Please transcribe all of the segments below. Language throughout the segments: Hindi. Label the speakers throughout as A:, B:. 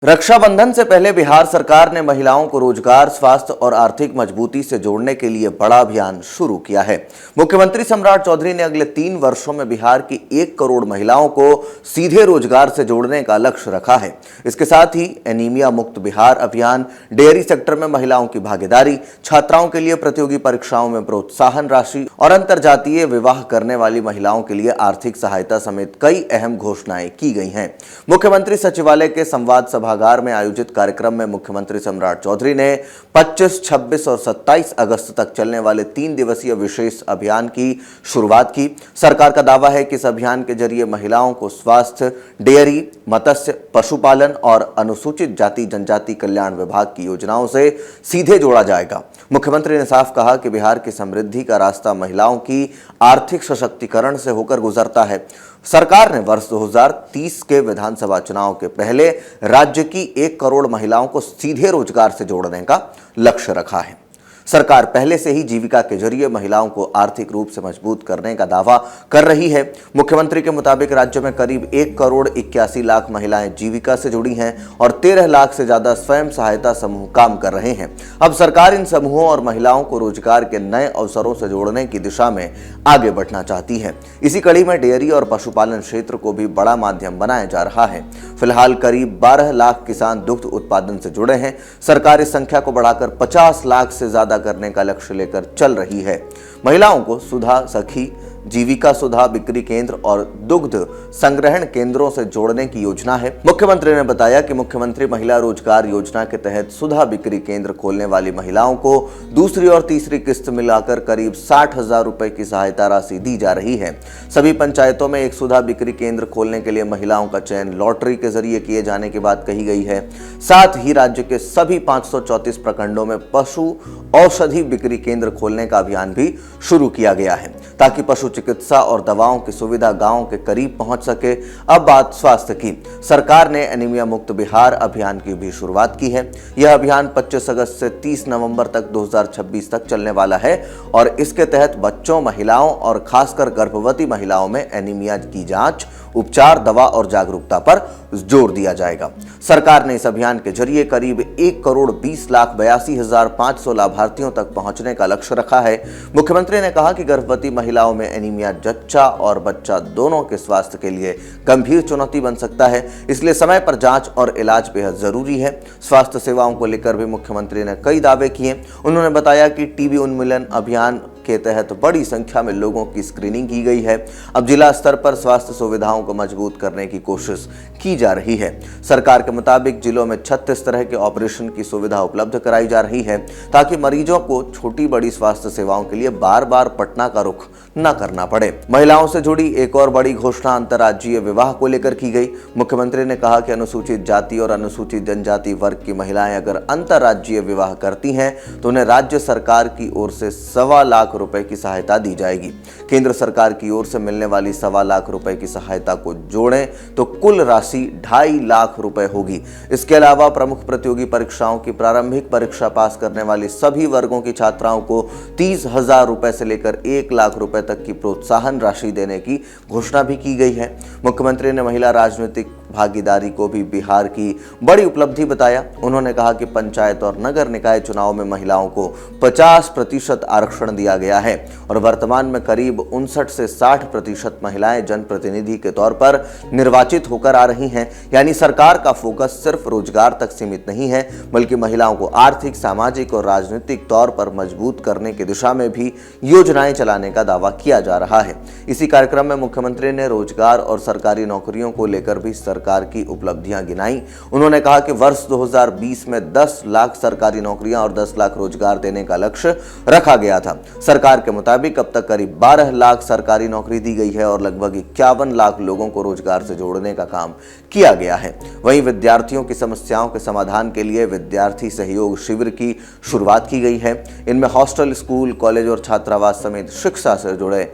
A: रक्षाबंधन से पहले बिहार सरकार ने महिलाओं को रोजगार, स्वास्थ्य और आर्थिक मजबूती से जोड़ने के लिए बड़ा अभियान शुरू किया है। मुख्यमंत्री सम्राट चौधरी ने अगले 3 वर्षों में बिहार की 1 करोड़ महिलाओं को सीधे रोजगार से जोड़ने का लक्ष्य रखा है। इसके साथ ही एनीमिया मुक्त बिहार अभियान, डेयरी सेक्टर में महिलाओं की भागीदारी, छात्राओं के लिए प्रतियोगी परीक्षाओं में प्रोत्साहन राशि और अंतरजातीय विवाह करने वाली महिलाओं के लिए आर्थिक सहायता समेत कई अहम घोषणाएं की गई हैं। मुख्यमंत्री सचिवालय के संवाद सभागार में आयोजित कार्यक्रम में मुख्यमंत्री सम्राट चौधरी ने 25, 26 और 27 अगस्त तक चलने वाले 3 दिवसीय विशेष अभियान की शुरुआत की। सरकार का दावा है कि इस अभियान के जरिए महिलाओं को स्वास्थ्य, डेयरी, मत्स्य, पशुपालन और अनुसूचित जाति जनजाति कल्याण विभाग की योजनाओं से सीधे जोड़ा जाएगा। मुख्यमंत्री ने साफ कहा कि बिहार की समृद्धि का रास्ता महिलाओं की आर्थिक सशक्तिकरण से होकर गुजरता है। सरकार ने वर्ष 2030 के विधानसभा चुनाव के पहले राज्य की 1 करोड़ महिलाओं को सीधे रोजगार से जोड़ने का लक्ष्य रखा है। सरकार पहले से ही जीविका के जरिए महिलाओं को आर्थिक रूप से मजबूत करने का दावा कर रही है। मुख्यमंत्री के मुताबिक राज्य में करीब 1 करोड़ 81 लाख महिलाएं जीविका से जुड़ी हैं और 13 लाख से ज्यादा स्वयं सहायता समूह काम कर रहे हैं। अब सरकार इन समूहों और महिलाओं को रोजगार के नए अवसरों से जोड़ने की दिशा में आगे बढ़ना चाहती है। इसी कड़ी में डेयरी और पशुपालन क्षेत्र को भी बड़ा माध्यम बनाया जा रहा है। फिलहाल करीब 12 लाख किसान दुग्ध उत्पादन से जुड़े हैं। सरकार इस संख्या को बढ़ाकर 50 लाख से ज्यादा करने का लक्ष्य लेकर चल रही है। महिलाओं को सुधा सखी, जीविका सुधा बिक्री केंद्र और दुग्ध संग्रहण केंद्रों से जोड़ने की योजना है। मुख्यमंत्री ने बताया कि मुख्यमंत्री महिला रोजगार योजना के तहत सुधा बिक्री केंद्र खोलने वाली महिलाओं को दूसरी और तीसरी किस्त मिलाकर करीब 60,000 रुपए की सहायता राशि दी जा रही है। सभी पंचायतों में एक सुधा बिक्री केंद्र खोलने के लिए महिलाओं का चयन लॉटरी के जरिए किए जाने की बात कही गई है। साथ ही राज्य के सभी 534 प्रखंडों में पशु औषधि बिक्री केंद्र खोलने का अभियान भी शुरू किया गया है ताकि पशु चिकित्सा और दवाओं की सुविधा गांवों के करीब पहुंच सके। अब बात स्वास्थ्य की। सरकार ने एनीमिया मुक्त बिहार अभियान की भी शुरुआत की है। यह अभियान 25 अगस्त से 30 नवंबर तक 2026 तक चलने वाला है और इसके तहत बच्चों, महिलाओं और खासकर गर्भवती महिलाओं में एनीमिया की जांच, उपचार, दवा और जागरूकता पर जोर दिया जाएगा। सरकार ने इस अभियान के जरिए करीब 1 करोड़ 20 लाख 82,500 लाभार्थियों तक पहुंचने का लक्ष्य रखा है। मुख्यमंत्री ने कहा कि गर्भवती महिलाओं में एनीमिया जच्चा और बच्चा दोनों के स्वास्थ्य के लिए गंभीर चुनौती बन सकता है, इसलिए समय पर जांच और इलाज बेहद जरूरी है। स्वास्थ्य सेवाओं को लेकर भी मुख्यमंत्री ने कई दावे किए। उन्होंने बताया कि टीबी उन्मूलन अभियान के तहत बड़ी संख्या में लोगों की स्क्रीनिंग की गई है। अब जिला स्तर पर स्वास्थ्य सुविधाओं को मजबूत करने की कोशिश की जा रही है। सरकार के मुताबिक जिलों में 36 तरह के ऑपरेशन की सुविधा उपलब्ध कराई जा रही है ताकि मरीजों को छोटी बड़ी स्वास्थ्य सेवाओं के लिए बार-बार पटना का रुख न करना पड़े। महिलाओं से जुड़ी एक और बड़ी घोषणा अंतर्राज्यीय विवाह को लेकर की गई। मुख्यमंत्री ने कहा कि अनुसूचित जाति और अनुसूचित जनजाति वर्ग की महिलाएं अगर अंतर्राज्यीय विवाह करती हैं तो उन्हें राज्य सरकार की ओर से 1.25 लाख रुपए की सहायता दी जाएगी। केंद्र सरकार की ओर से मिलने वाली 1.25 लाख रुपए की सहायता को जोड़ें तो कुल राशि 2.5 लाख रुपए होगी। इसके अलावा प्रमुख प्रतियोगी परीक्षाओं की प्रारंभिक परीक्षा पास करने वाली सभी वर्गों की छात्राओं को 30,000 रुपए से लेकर 1 लाख रुपए तक की प्रोत्साहन राशि देने की घोषणा भी की गई है। मुख्यमंत्री ने महिला राजनीतिक भागीदारी को भी बिहार की बड़ी उपलब्धि बताया। उन्होंने कहा कि पंचायत और नगर निकाय चुनाव में महिलाओं को 50% आरक्षण दिया गया है और वर्तमान में करीब 59 से 60% महिलाएं जनप्रतिनिधि के तौर पर निर्वाचित होकर आ रही हैं। यानी सरकार का फोकस सिर्फ रोजगार तक सीमित नहीं है बल्कि महिलाओं को आर्थिक, सामाजिक और राजनीतिक तौर पर मजबूत करने की दिशा में भी योजनाएं चलाने का दावा किया जा रहा है। इसी कार्यक्रम में मुख्यमंत्री ने रोजगार और सरकारी नौकरियों को लेकर भी सरकार की उपलब्धियां गिनाई। उन्होंने कहा कि वर्ष 2020 में 10 लाख सरकारी नौकरियां और 10 लाख रोजगार देने का लक्ष्य रखा गया था। सरकार के मुताबिक अब तक करीब 12 लाख सरकारी नौकरी दी गई है और लगभग 51 लाख लोगों को रोजगार से जोड़ने का काम किया गया है। वहीं विद्यार्थियों की समस्याओं के समाधान के लिए विद्यार्थी सहयोग शिविर की शुरुआत की गई है। इनमें हॉस्टल, स्कूल, कॉलेज और छात्रावास समेत शिक्षा से जुड़े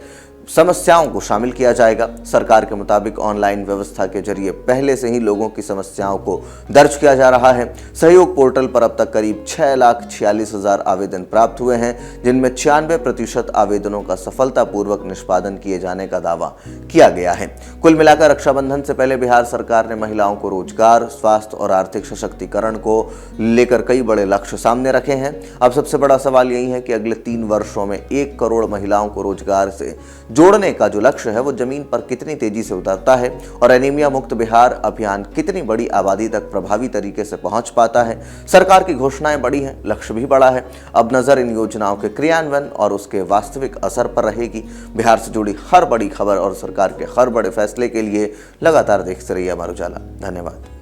A: समस्याओं को शामिल किया जाएगा। सरकार के मुताबिक ऑनलाइन व्यवस्था के जरिए पहले से ही लोगों की समस्याओं को दर्ज किया जा रहा है। सहयोग पोर्टल पर अब तक करीब 6,46,000 आवेदन प्राप्त हुए हैं, जिनमें 96% आवेदनों का सफलतापूर्वक निष्पादन किए जाने का दावा किया गया है। कुल मिलाकर रक्षाबंधन से पहले बिहार सरकार ने महिलाओं को रोजगार, स्वास्थ्य और आर्थिक सशक्तिकरण को लेकर कई बड़े लक्ष्य सामने रखे हैं। अब सबसे बड़ा सवाल यही है कि अगले 3 वर्षों में 1 करोड़ महिलाओं को रोजगार से जोड़ने का जो लक्ष्य है वो जमीन पर कितनी तेजी से उतरता है और एनीमिया मुक्त बिहार अभियान कितनी बड़ी आबादी तक प्रभावी तरीके से पहुंच पाता है। सरकार की घोषणाएं बड़ी हैं, लक्ष्य भी बड़ा है। अब नजर इन योजनाओं के क्रियान्वयन और उसके वास्तविक असर पर रहेगी। बिहार से जुड़ी हर बड़ी खबर और सरकार के हर बड़े फैसले के लिए लगातार देखते रहिए अमर उजाला। धन्यवाद।